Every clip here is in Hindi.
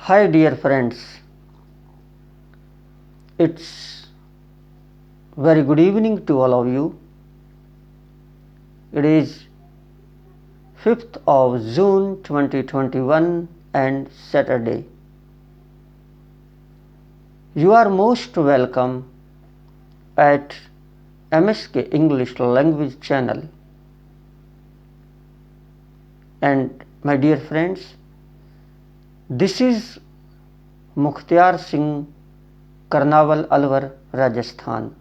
Hi dear friends, it's very good evening to all of you. It is 5th of June 2021 and Saturday. You are most welcome at MSK English Language channel. And my dear friends, this is Mukhtiar Singh, Karnawal Alwar, Rajasthan.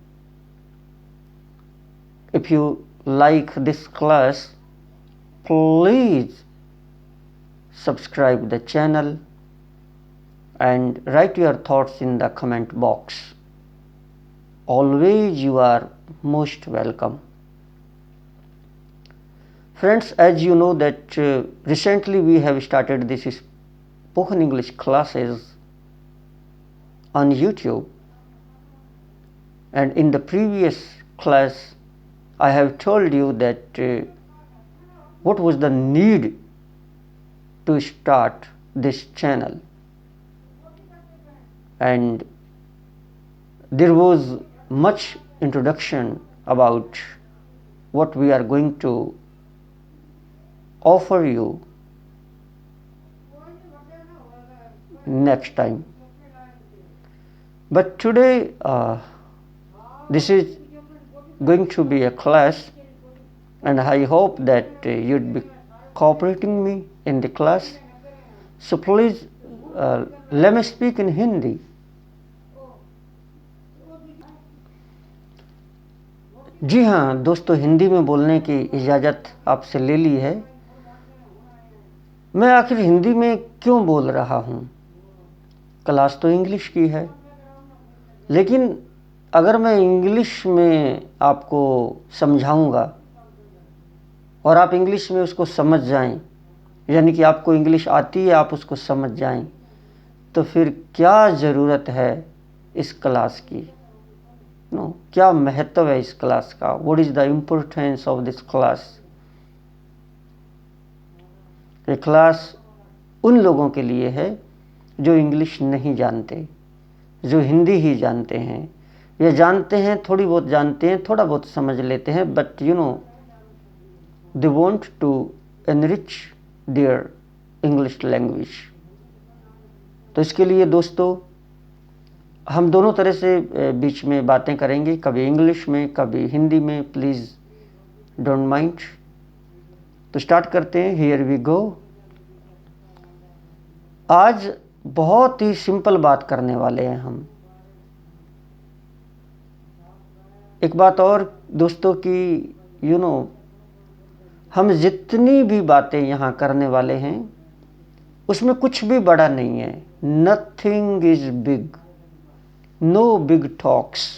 If you like this class, please subscribe the channel and write your thoughts in the comment box. Always you are most welcome. Friends, as you know that recently we have started this spoken English classes on YouTube, and in the previous class I have told you that what was the need to start this channel, and there was much introduction about what we are going to offer you next time. But today this is going to be a class, and I hope that you'd be cooperating me in the class. So please let me speak in Hindi. जी हाँ दोस्तों, हिंदी में बोलने की इजाज़त आपसे ले ली है। मैं आखिर हिंदी में क्यों बोल रहा हूँ? क्लास तो इंग्लिश की है, लेकिन अगर मैं इंग्लिश में आपको समझाऊंगा और आप इंग्लिश में उसको समझ जाएं, यानी कि आपको इंग्लिश आती है, आप उसको समझ जाएं, तो फिर क्या ज़रूरत है इस क्लास की? क्या महत्व है इस क्लास का? What is the importance of this class? ये क्लास उन लोगों के लिए है जो इंग्लिश नहीं जानते, जो हिंदी ही जानते हैं, ये जानते हैं, थोड़ी बहुत जानते हैं, थोड़ा बहुत समझ लेते हैं, but they want to enrich their English language. तो इसके लिए दोस्तों हम दोनों तरह से बीच में बातें करेंगे, कभी इंग्लिश में, कभी हिंदी में। Please don't mind. तो स्टार्ट करते हैं। Here we go. आज बहुत ही सिंपल बात करने वाले हैं हम। एक बात और दोस्तों कि हम जितनी भी बातें यहाँ करने वाले हैं उसमें कुछ भी बड़ा नहीं है। Nothing is big, no big talks,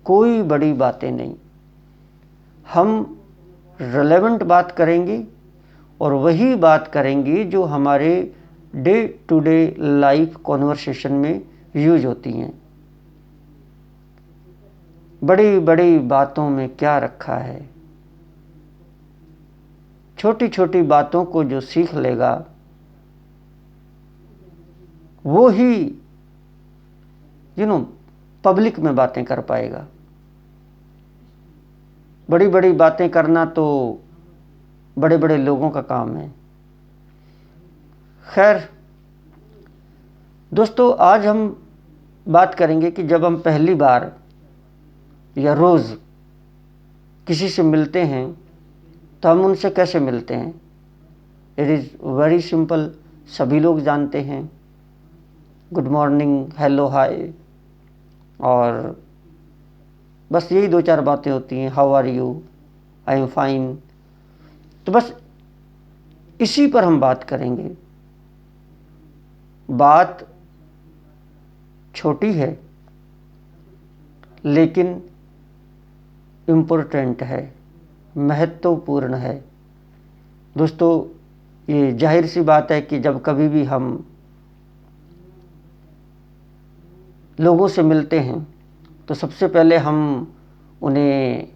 कोई बड़ी बातें नहीं। हम रेलेवेंट बात करेंगे और वही बात करेंगे जो हमारे day to day life conversation में यूज होती हैं। बड़ी बड़ी बातों में क्या रखा है? छोटी छोटी बातों को जो सीख लेगा वो ही पब्लिक में बातें कर पाएगा। बड़ी बड़ी बातें करना तो बड़े बड़े लोगों का काम है। खैर दोस्तों, आज हम बात करेंगे कि जब हम पहली बार या रोज़ किसी से मिलते हैं तो हम उनसे कैसे मिलते हैं। इट इज़ वेरी सिंपल, सभी लोग जानते हैं। गुड मॉर्निंग, हेलो, हाय, और बस यही दो चार बातें होती हैं। How are you, I am fine. तो बस इसी पर हम बात करेंगे। बात छोटी है लेकिन इम्पोर्टेंट है, महत्वपूर्ण है। दोस्तों ये जाहिर सी बात है कि जब कभी भी हम लोगों से मिलते हैं तो सबसे पहले हम उन्हें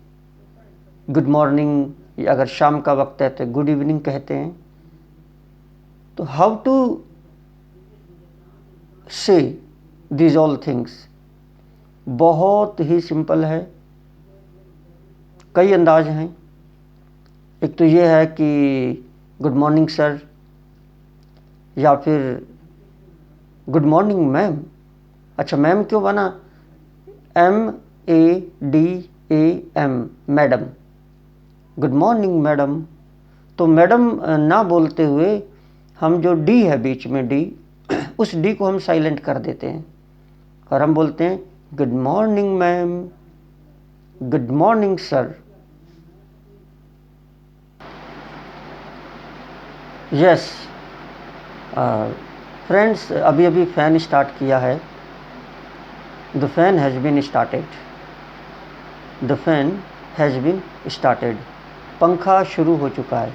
गुड मॉर्निंग, या अगर शाम का वक्त है तो गुड इवनिंग कहते हैं। तो हाउ टू से these all things। बहुत ही सिंपल है, कई अंदाज हैं। एक तो ये है कि गुड मॉर्निंग सर, या फिर गुड मॉर्निंग मैम। अच्छा, मैम क्यों बना? MADAM, madam. Good morning madam. तो मैडम ना बोलते हुए हम जो डी है बीच में डी, उस डी को हम साइलेंट कर देते हैं और हम बोलते हैं good morning ma'am, good morning sir. Yes friends, अभी अभी फ़ैन स्टार्ट किया है। The fan has been started, the fan has been started. पंखा शुरू हो चुका है।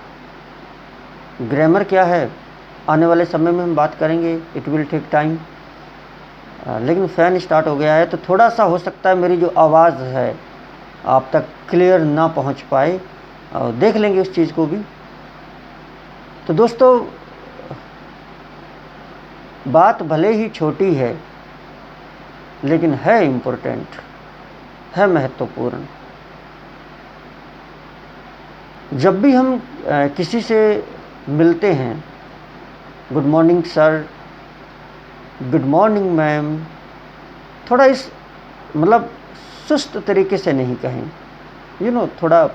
ग्रामर क्या है आने वाले समय में हम बात करेंगे, इट विल टेक टाइम। लेकिन फ़ैन स्टार्ट हो गया है तो थोड़ा सा हो सकता है मेरी जो आवाज़ है आप तक क्लियर ना पहुंच पाए, देख लेंगे उस चीज़ को भी। तो दोस्तों, बात भले ही छोटी है लेकिन है इम्पोर्टेंट, है महत्वपूर्ण। जब भी हम किसी से मिलते हैं, good morning sir, good morning ma'am, थोड़ा इस मतलब सुस्त तरीके से नहीं कहें, थोड़ा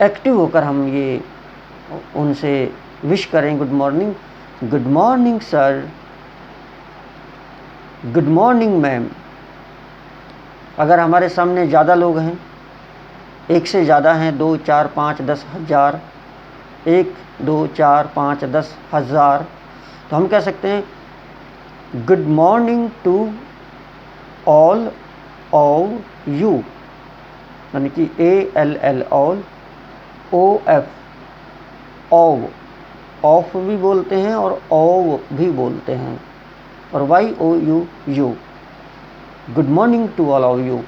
एक्टिव होकर हम ये उनसे विश करें good morning sir, good morning ma'am. अगर हमारे सामने ज़्यादा लोग हैं, एक से ज़्यादा हैं, 2, 4, 5, 10 हज़ार, 1, 2, 4, 5, 10 हज़ार, तो हम कह सकते हैं good morning to all of you, यानी कि ALL ऑल, OF ऑफ भी बोलते हैं और OV भी बोलते हैं, और YOU you, good morning to all of you.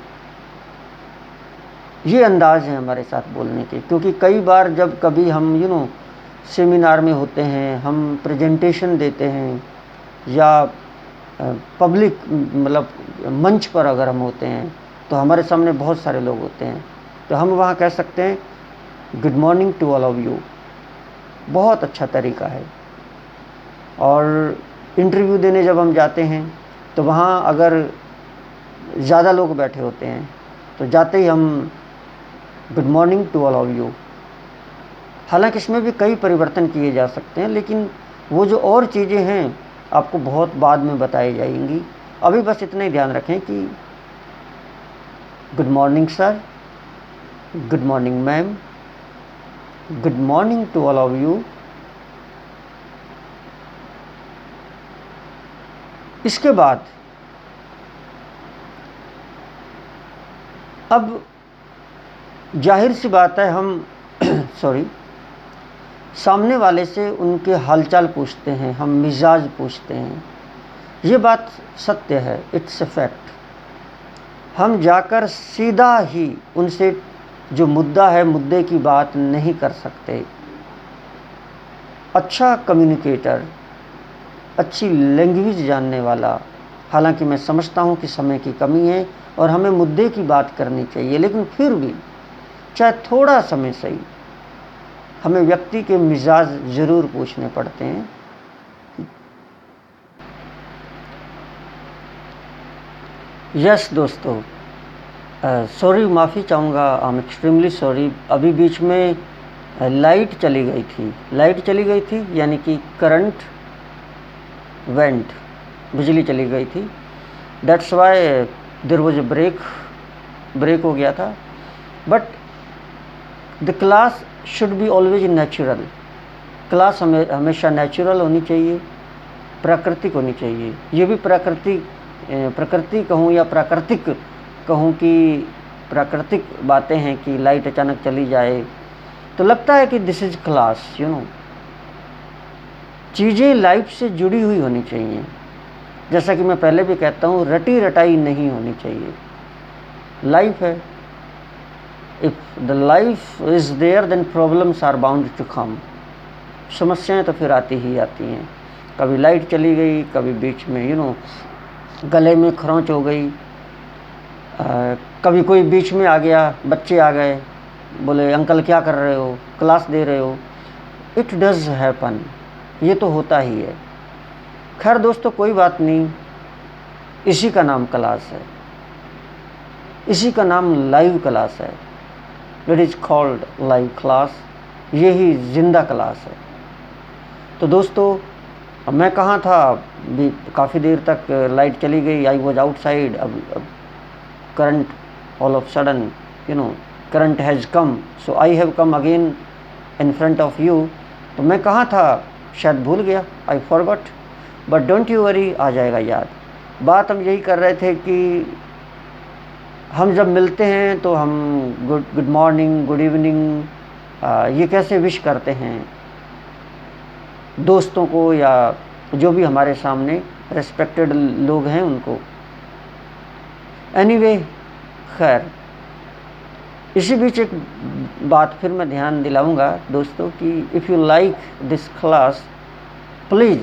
ये अंदाज है हमारे साथ बोलने के, क्योंकि कई बार जब कभी हम सेमिनार में होते हैं, हम प्रेजेंटेशन देते हैं, या पब्लिक मतलब मंच पर अगर हम होते हैं तो हमारे सामने बहुत सारे लोग होते हैं, तो हम वहाँ कह सकते हैं good morning to all of you. बहुत अच्छा तरीका है। और इंटरव्यू देने जब हम जाते हैं तो वहाँ अगर ज़्यादा लोग बैठे होते हैं तो जाते ही हम good morning to all of you. हालांकि इसमें भी कई परिवर्तन किए जा सकते हैं, लेकिन वो जो और चीज़ें हैं आपको बहुत बाद में बताई जाएंगी। अभी बस इतना ही ध्यान रखें कि good morning sir, good morning ma'am, good morning to all of you. इसके बाद अब जाहिर सी बात है हम सामने वाले से उनके हालचाल पूछते हैं, हम मिजाज पूछते हैं। ये बात सत्य है, इट्स ए फैक्ट। हम जाकर सीधा ही उनसे जो मुद्दा है, मुद्दे की बात नहीं कर सकते। अच्छा कम्युनिकेटर, अच्छी लैंग्वेज जानने वाला, हालांकि मैं समझता हूँ कि समय की कमी है और हमें मुद्दे की बात करनी चाहिए, लेकिन फिर भी चाहे थोड़ा समय सही, हमें व्यक्ति के मिजाज ज़रूर पूछने पड़ते हैं। यस दोस्तों, सॉरी, माफ़ी चाहूँगा, आई एम एक्सट्रीमली सॉरी। अभी बीच में लाइट चली गई थी, यानी कि करंट वेंट, बिजली चली गई थी। That's why there was a break हो गया था। But the class should be always natural. Class हमेशा नेचुरल होनी चाहिए, प्राकृतिक होनी चाहिए। ये भी प्रकृति कहूँ या प्राकृतिक कहूँ कि प्राकृतिक बातें हैं कि लाइट अचानक चली जाए तो लगता है कि दिस इज़ क्लास। चीज़ें लाइफ से जुड़ी हुई होनी चाहिए। जैसा कि मैं पहले भी कहता हूँ, रटी रटाई नहीं होनी चाहिए। लाइफ है, if the life is there then problems are bound to come. समस्याएं तो फिर आती ही आती हैं। कभी लाइट चली गई, कभी बीच में गले में खरोंच हो गई, कभी कोई बीच में आ गया, बच्चे आ गए, बोले अंकल क्या कर रहे हो, क्लास दे रहे हो। इट डज हैपन, ये तो होता ही है। खैर दोस्तों कोई बात नहीं, इसी का नाम क्लास है, इसी का नाम लाइव क्लास है। It is called live class, यही जिंदा क्लास है। तो दोस्तों अब मैं कहाँ था, भी काफ़ी देर तक लाइट चली गई, आई वॉज आउटसाइड। अब current all of sudden current has come, so I have come again in front of you. तो मैं कहाँ था शायद भूल गया, I forgot, but don't you worry, आ जाएगा याद। बात हम यही कर रहे थे कि हम जब मिलते हैं तो हम गुड मॉर्निंग, गुड इवनिंग, ये कैसे विश करते हैं दोस्तों को या जो भी हमारे सामने रेस्पेक्टेड लोग हैं उनको। एनीवे, खैर इसी बीच एक बात फिर मैं ध्यान दिलाऊंगा दोस्तों कि if you like this class please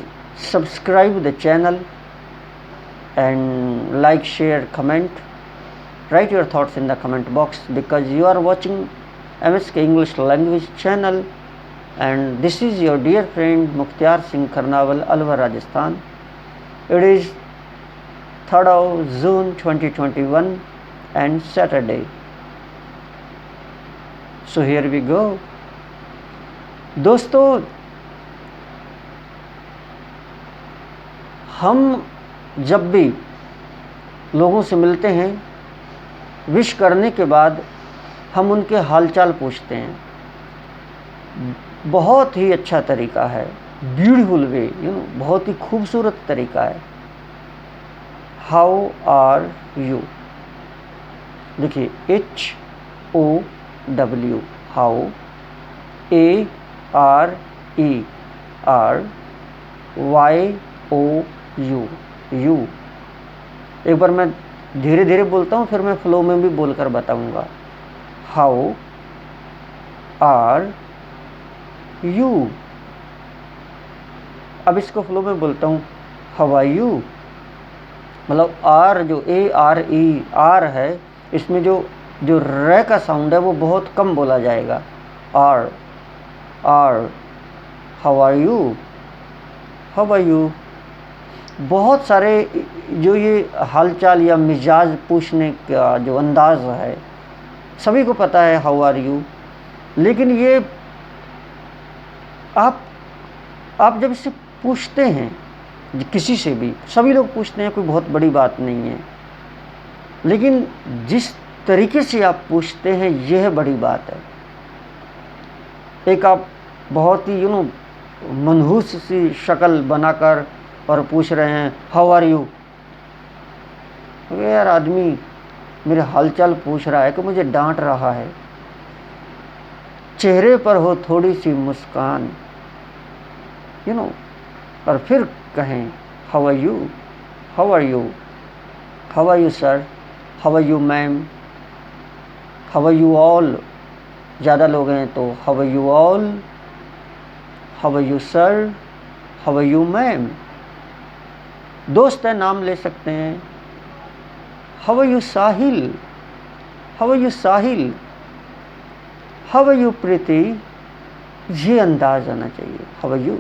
subscribe the channel and like, share, comment, write your thoughts in the comment box, because you are watching MSK English language channel and this is your dear friend Mukhtar Singh Karnawal, Alwar, Rajasthan. It is 3rd of June 2021 and Saturday. So here we go. दोस्तों हम जब भी लोगों से मिलते हैं, विश करने के बाद हम उनके हालचाल पूछते हैं। बहुत ही अच्छा तरीका है, ब्यूटीफुल वे, बहुत ही खूबसूरत तरीका है। हाउ आर यू, देखिए HOW, हाउ, ARERYOU, यू। एक बार मैं धीरे धीरे बोलता हूँ, फिर मैं फ्लो में भी बोलकर बताऊंगा। How are you. अब इसको फ्लो में बोलता हूँ, हाउ आर यू। मतलब आर, जो ARE आर है, इसमें जो र का साउंड है वो बहुत कम बोला जाएगा। Are, how are you, how are you. बहुत सारे जो ये हालचाल या मिजाज पूछने का जो अंदाज़ है, सभी को पता है हाउ आर यू, लेकिन ये आप जब इससे पूछते हैं किसी से भी, सभी लोग पूछते हैं, कोई बहुत बड़ी बात नहीं है, लेकिन जिस तरीके से आप पूछते हैं यह बड़ी बात है। एक आप बहुत ही मनहूस सी शक्ल बनाकर और पूछ रहे हैं हाउ आर यू। यार आदमी मेरे हालचाल पूछ रहा है कि मुझे डांट रहा है। चेहरे पर हो थोड़ी सी मुस्कान, और फिर कहें how are you, how are you, how are you sir, how are you ma'am, how are you all. ज़्यादा लोग हैं तो how are you all, how are you sir, how are you ma'am. दोस्त है, नाम ले सकते हैं, how are you Sahil, how are you Sahil, how are you Preeti. ये अंदाज आना चाहिए, हाउ आर यू।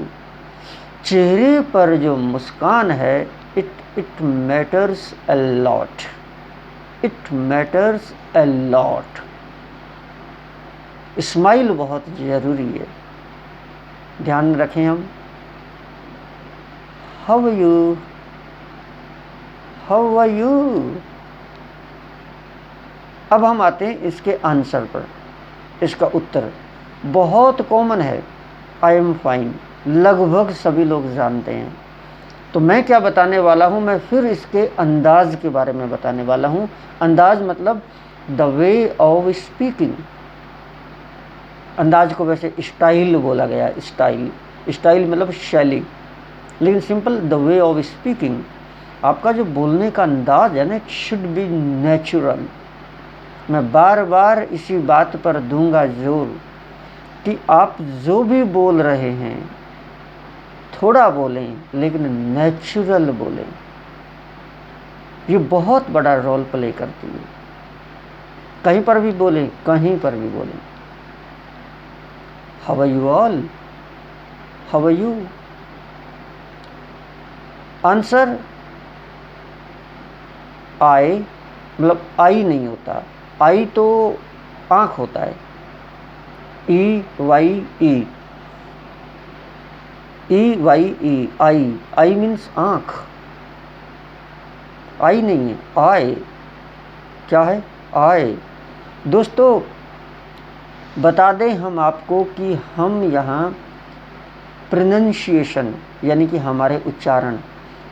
चेहरे पर जो मुस्कान है, it matters a lot, it matters a lot. Smile बहुत ज़रूरी है, ध्यान रखें हम। How are you, how are you. अब हम आते हैं इसके आंसर पर, इसका उत्तर बहुत कॉमन है, आई एम फाइन, लगभग सभी लोग जानते हैं। तो मैं क्या बताने वाला हूँ, मैं फिर इसके अंदाज के बारे में बताने वाला हूँ। अंदाज मतलब द वे ऑफ स्पीकिंग। अंदाज को वैसे स्टाइल बोला गया, स्टाइल मतलब शैली, लेकिन simple the way of speaking. आपका जो बोलने का अंदाज है ना, इट शुड बी नेचुरल। मैं बार बार इसी बात पर दूंगा जोर कि आप जो भी बोल रहे हैं थोड़ा बोलें लेकिन नेचुरल बोलें। ये बहुत बड़ा रोल प्ले करती है। कहीं पर भी बोलें, कहीं पर भी बोलें। How are you all, how are you. Answer आई, मतलब आई नहीं होता, आई तो आँख होता है, EYE, EYE, आई मीन्स आँख, आई नहीं है, आई। क्या है? आई। दोस्तों बता दें हम आपको कि हम यहाँ प्रोनंसिएशन यानी कि हमारे उच्चारण,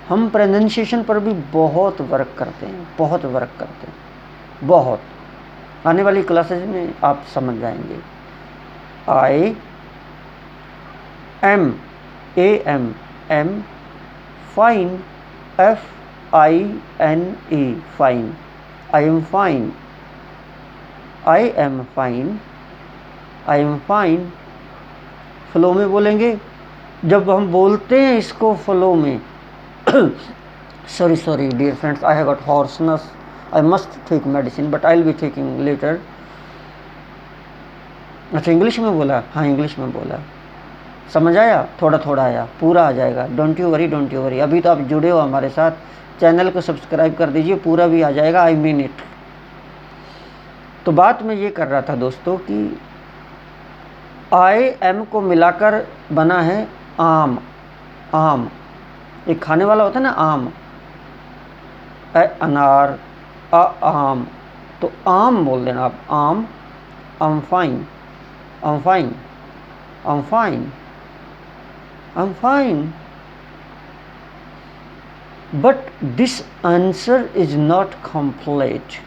हम प्रोनंसिएशन पर भी बहुत वर्क करते हैं, बहुत वर्क करते हैं, बहुत। आने वाली क्लासेज में आप समझ जाएंगे। I am, AM, am, fine, FINE, fine, I am fine, I am fine, I am fine. Flow में बोलेंगे। जब हम बोलते हैं इसको फ्लो में sorry dear friends, I have got hoarseness, I must take medicine but I'll be taking later। अच्छा इंग्लिश में बोला? हाँ इंग्लिश में बोला। समझ आया? थोड़ा थोड़ा आया, पूरा आ जाएगा। Don't you worry. अभी तो आप जुड़े हो हमारे साथ, चैनल को सब्सक्राइब कर दीजिए, पूरा भी आ जाएगा, आई मीन इट। तो बात मैं ये कर रहा था दोस्तों कि IM को मिलाकर बना है आम। आम एक खाने वाला होता है ना, आम, अनार, आम, तो आम बोल देना आप, आम। I'm fine, I'm fine, I'm fine, I'm fine। But this answer is not complete।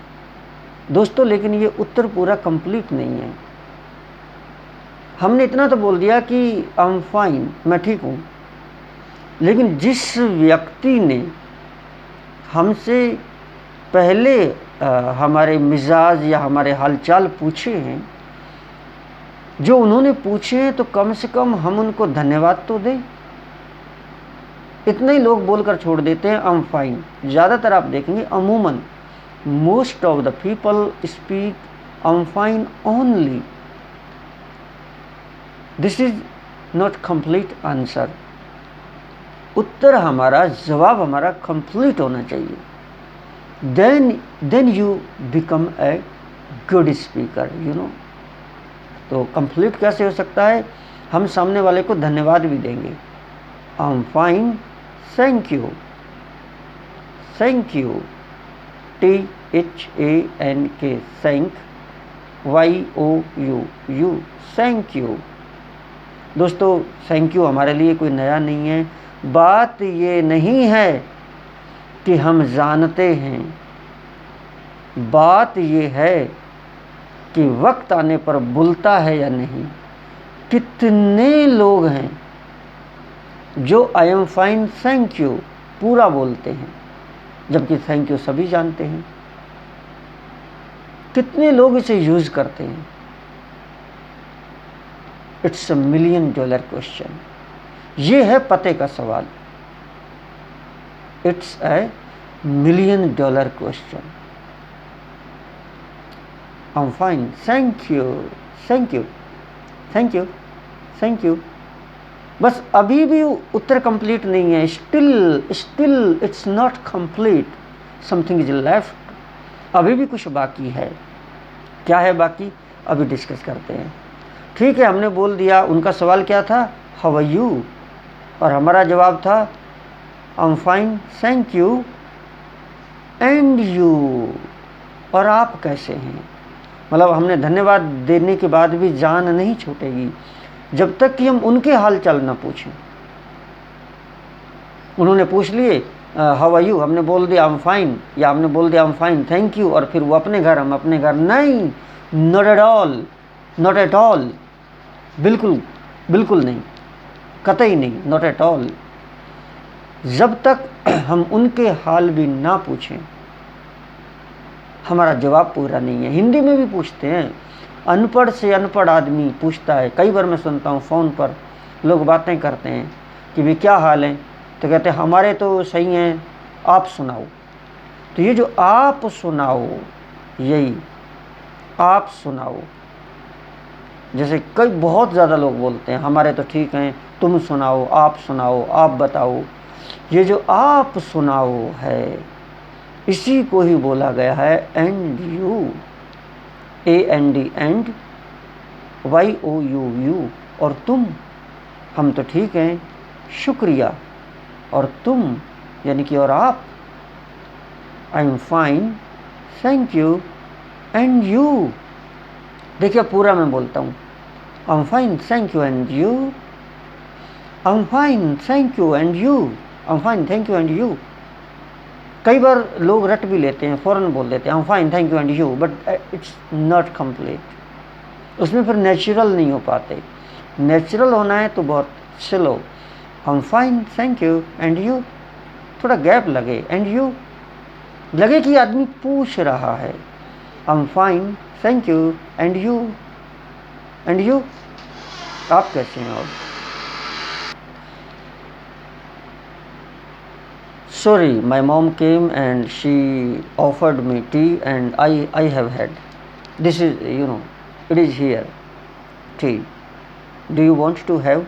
दोस्तों लेकिन ये उत्तर पूरा कंप्लीट नहीं है। हमने इतना तो बोल दिया कि I'm fine, मैं ठीक हूँ, लेकिन जिस व्यक्ति ने हमसे पहले हमारे मिजाज या हमारे हालचाल पूछे हैं, जो उन्होंने पूछे हैं, तो कम से कम हम उनको धन्यवाद तो दें। इतने ही लोग बोलकर छोड़ देते हैं आई एम फाइन। ज़्यादातर आप देखेंगे, अमूमन most of the people speak I am fine only. This is not complete answer. उत्तर हमारा, जवाब हमारा कंप्लीट होना चाहिए। then you become a good speaker, you know। तो कंप्लीट कैसे हो सकता है? हम सामने वाले को धन्यवाद भी देंगे। आई am fine, thank you, thank you, THANK, thank, YOU, thank you. दोस्तों थैंक यू हमारे लिए कोई नया नहीं है। बात ये नहीं है कि हम जानते हैं, बात ये है कि वक्त आने पर भूलता है या नहीं। कितने लोग हैं जो आई एम फाइन, थैंक यू पूरा बोलते हैं, जबकि थैंक यू सभी जानते हैं। कितने लोग इसे यूज करते हैं? It's $1 million question. ये है पते का सवाल। It's $1 million question. I am fine, thank you, thank you, thank you, thank you. बस अभी भी उत्तर कंप्लीट नहीं है। Still it's not complete, something is left. अभी भी कुछ बाकी है। क्या है बाकी? अभी डिस्कस करते हैं। ठीक है, हमने बोल दिया। उनका सवाल क्या था? हाउ आर यू, और हमारा जवाब था आई am fine, thank you, and you, और आप कैसे हैं। मतलब हमने धन्यवाद देने के बाद भी जान नहीं छूटेगी जब तक कि हम उनके हाल चाल ना पूछें। उन्होंने पूछ लिए हाउ आर यू, हमने बोल दिया आई एम फाइन, या हमने बोल दिया आई एम फाइन, थैंक यू, और फिर वो अपने घर, हम अपने घर। नहीं, not at all, not at all, बिल्कुल बिल्कुल नहीं, कतई नहीं, नॉट एट ऑल। जब तक हम उनके हाल भी ना पूछें, हमारा जवाब पूरा नहीं है। हिंदी में भी पूछते हैं, अनपढ़ से अनपढ़ आदमी पूछता है। कई बार मैं सुनता हूँ फ़ोन पर लोग बातें करते हैं, कि भी क्या हाल है, तो कहते हैं हमारे तो सही हैं, आप सुनाओ। तो ये जो आप सुनाओ, यही आप सुनाओ, जैसे कई बहुत ज़्यादा लोग बोलते हैं हमारे तो ठीक हैं, तुम सुनाओ, आप बताओ। ये जो आप सुनाओ है, इसी को ही बोला गया है and you, AND and, YOU, और तुम, हम तो ठीक हैं, शुक्रिया, और तुम यानी कि और आप, आई am fine, thank you, and you. देखिए पूरा मैं बोलता हूँ, I am fine thank you and you, I am fine thank you and you, I am fine thank you and you. कई बार लोग रट भी लेते हैं, फ़ौरन बोल देते हैं I am fine thank you and you, but it's not complete. उसमें फिर नेचुरल नहीं हो पाते। नेचुरल होना है तो बहुत slow, I am fine thank you and you, थोड़ा गैप लगे, एंड यू लगे कि आदमी पूछ रहा है, I am fine thank you and you, आप कैसे हैं? और sorry, my mom came and she offered me tea and I have had. This is, it is here, tea. Do you want to have?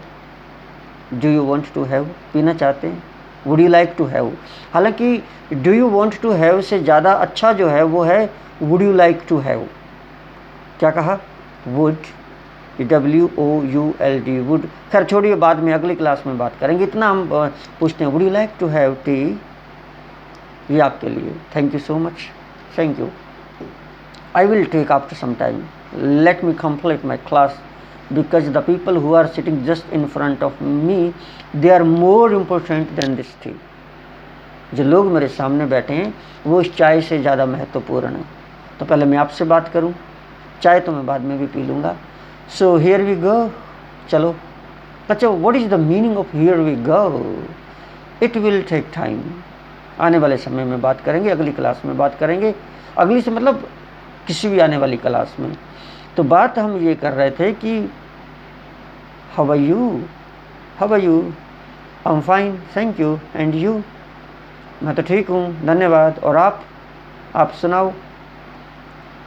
पीना चाहते हैं? Would you like to have? हालांकि do you want to have से ज़्यादा अच्छा जो है वो है would you like to have। क्या कहा? would, WOULD, would। खैर छोड़िए, बाद में अगली क्लास में बात करेंगे। इतना हम पूछते हैं would you like to have tea, ये आपके लिए। Thank you so much, thank you. I will take after some time, let me complete my class, because the people who are sitting just in front of me, they are more important than this tea। जो लोग मेरे सामने बैठे हैं वो इस चाय से ज़्यादा महत्वपूर्ण है। तो पहले मैं आपसे बात करूं, चाय तो मैं बाद में भी पी लूँगा। सो हियर वी गो, चलो। अच्छा, what is the meaning of here we go? It will take time, आने वाले समय में बात करेंगे, अगली क्लास में बात करेंगे। अगली से मतलब किसी भी आने वाली क्लास में। तो बात हम ये कर रहे थे कि how are you, I am fine thank you and you, मैं तो ठीक हूँ धन्यवाद, और आप सुनाओ।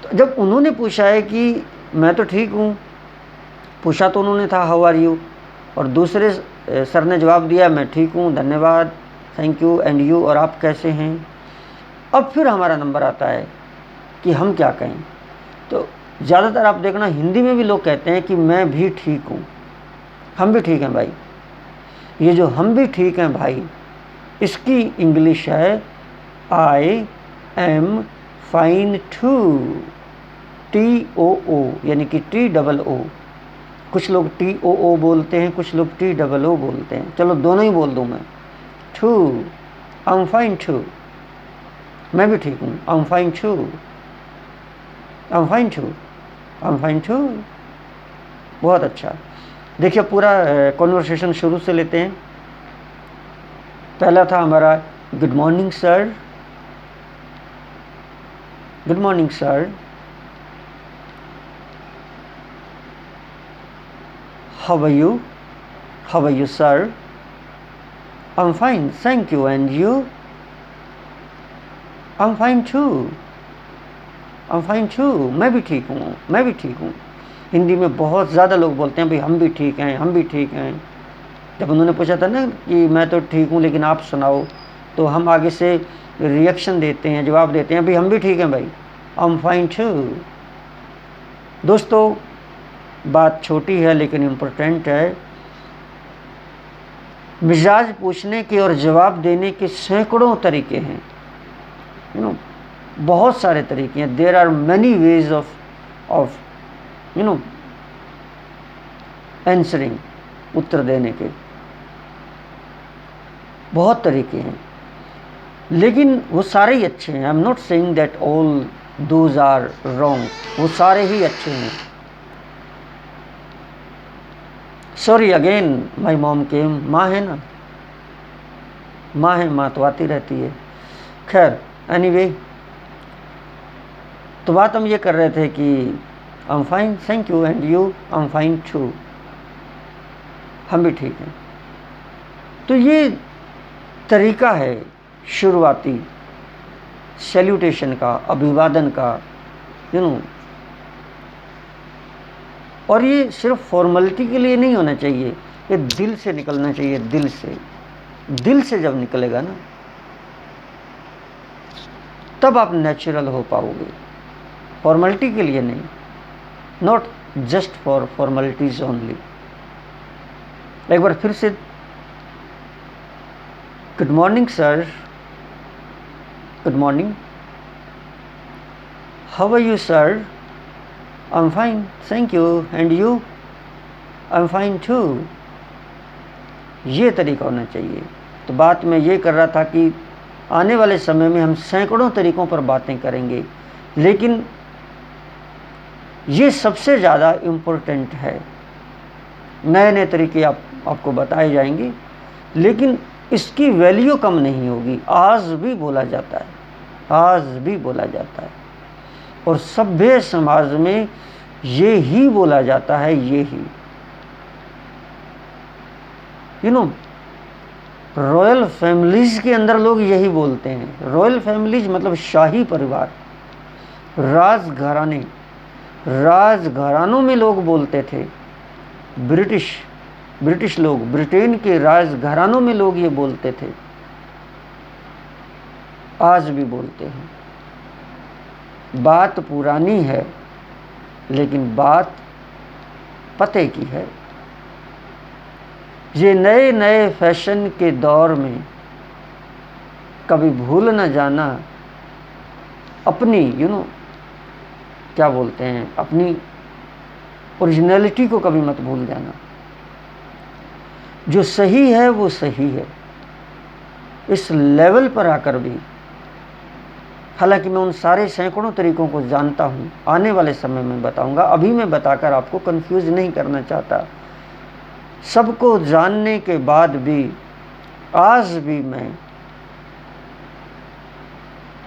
तो जब उन्होंने पूछा है कि मैं तो ठीक हूँ, पूछा तो उन्होंने था हाउ आर यू, और दूसरे सर ने जवाब दिया मैं ठीक हूँ धन्यवाद, थैंक यू एंड यू, और आप कैसे हैं। अब फिर हमारा नंबर आता है कि हम क्या कहें। तो ज़्यादातर आप देखना हिंदी में भी लोग कहते हैं कि मैं भी ठीक हूँ, हम भी ठीक हैं भाई। ये जो हम भी ठीक हैं भाई, इसकी इंग्लिश है I am fine too, TOO, यानी कि TOO। कुछ लोग TOO बोलते हैं, कुछ लोग TOO बोलते हैं। चलो दोनों ही बोल दूँ मैं। Too, I am fine too, मैं भी ठीक हूँ, I am fine too, I am fine too, I am fine too. बहुत अच्छा। देखिए पूरा कॉन्वर्सेशन शुरू से लेते हैं। पहला था हमारा good morning sir, good morning sir, how are you sir, I am fine thank you and you, I am fine too, I am fine too, मैं भी ठीक हूँ। हिंदी में बहुत ज़्यादा लोग बोलते हैं भाई हम भी ठीक हैं। जब उन्होंने पूछा था ना कि मैं तो ठीक हूँ लेकिन आप सुनाओ, तो हम आगे से रिएक्शन देते हैं, जवाब देते हैं भाई हम भी ठीक हैं भाई, आई एम फाइन टू। दोस्तों बात छोटी है लेकिन इम्पोर्टेंट है। मिजाज पूछने के और जवाब देने के सैकड़ों तरीके हैं, बहुत सारे तरीके हैं। There are many ways of answering, उत्तर देने के बहुत तरीके हैं, लेकिन वो सारे ही अच्छे हैं। I am not saying that all those are wrong, वो सारे ही अच्छे हैं। Sorry again my mom came, माँ है ना, माँ तो आती रहती है। खैर एनीवे, तो बात हम ये कर रहे थे कि I am fine thank you and you, I am fine too, हम भी ठीक हैं। तो ये तरीका है शुरुआती सैल्यूटेशन का, अभिवादन का, और ये सिर्फ फॉर्मेलिटी के लिए नहीं होना चाहिए, ये दिल से निकलना चाहिए। दिल से जब निकलेगा ना, तब आप नेचुरल हो पाओगे, फॉर्मेलिटी के लिए नहीं, not just for formalities only. एक बार फिर से, good morning sir, good morning, how are you sir? I am fine, thank you, and you? I am fine too. ये तरीका होना चाहिए। तो बात मैं ये कर रहा था कि आने वाले समय में हम सैकड़ों तरीकों पर बातें करेंगे, लेकिन ये सबसे ज़्यादा इम्पोर्टेंट है। नए नए तरीके आपको बताए जाएंगे, लेकिन इसकी वैल्यू कम नहीं होगी। आज भी बोला जाता है, आज भी बोला जाता है, और सभ्य समाज में ये ही बोला जाता है, ये ही। रॉयल फैमिलीज के अंदर लोग यही बोलते हैं। रॉयल फैमिलीज मतलब शाही परिवार, राजघराने, राजघरानों में लोग बोलते थे। ब्रिटिश लोग, ब्रिटेन के राजघरानों में लोग ये बोलते थे, आज भी बोलते हैं। बात पुरानी है, लेकिन बात पते की है। ये नए नए फैशन के दौर में कभी भूल न जाना अपनी क्या बोलते हैं, अपनी ओरिजिनलिटी को कभी मत भूल जाना। जो सही है वो सही है। इस लेवल पर आकर भी, हालांकि मैं उन सारे सैकड़ों तरीकों को जानता हूँ, आने वाले समय में बताऊंगा, अभी मैं बताकर आपको कंफ्यूज नहीं करना चाहता। सबको जानने के बाद भी आज भी मैं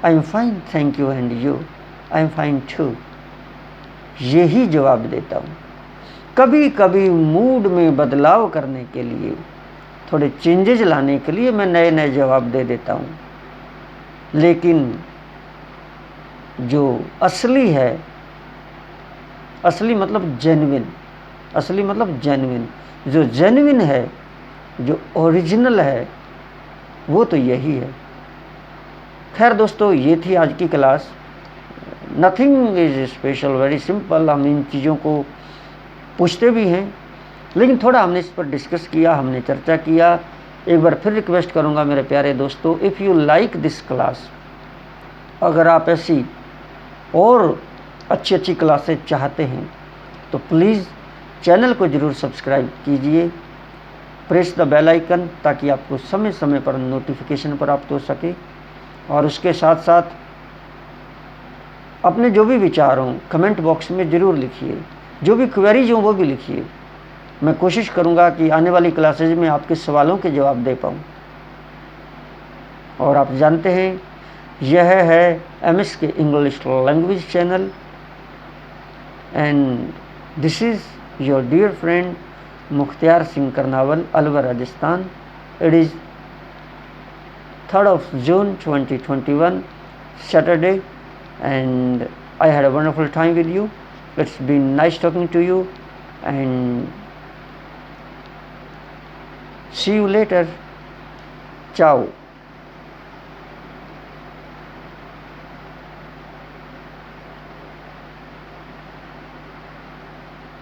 I am fine, thank you, and you? I am fine too, यही जवाब देता हूँ। कभी कभी मूड में बदलाव करने के लिए, थोड़े चेंजेज लाने के लिए मैं नए नए जवाब दे देता हूँ, लेकिन जो असली है, असली मतलब जेन्युइन, असली मतलब जेन्युइन, जो जेन्युइन है, जो ओरिजिनल है, वो तो यही है। खैर दोस्तों, ये थी आज की class. Nothing is special, very simple. हम इन चीज़ों को पूछते भी हैं, लेकिन थोड़ा हमने इस पर डिस्कस किया, हमने चर्चा किया। एक बार फिर रिक्वेस्ट करूंगा मेरे प्यारे दोस्तों, if you like this class, अगर आप ऐसी और अच्छी अच्छी क्लासेस चाहते हैं तो प्लीज़ चैनल को ज़रूर सब्सक्राइब कीजिए, प्रेस द बेल आइकन, ताकि आपको समय समय पर नोटिफिकेशन प्राप्त हो सके। और उसके साथ साथ अपने जो भी विचार हों कमेंट बॉक्स में ज़रूर लिखिए, जो भी क्वेरीज हों वो भी लिखिए। मैं कोशिश करूंगा कि आने वाली क्लासेज में आपके सवालों के जवाब दे पाऊँ। और आप जानते हैं, यह है MSK English language channel, and this is your dear friend Mukhtiyar Singh Karnawal, Alwar, Rajasthan. It is 3rd of June 2021, Saturday, and I had a wonderful time with you. It's been nice talking to you, and see you later. Ciao.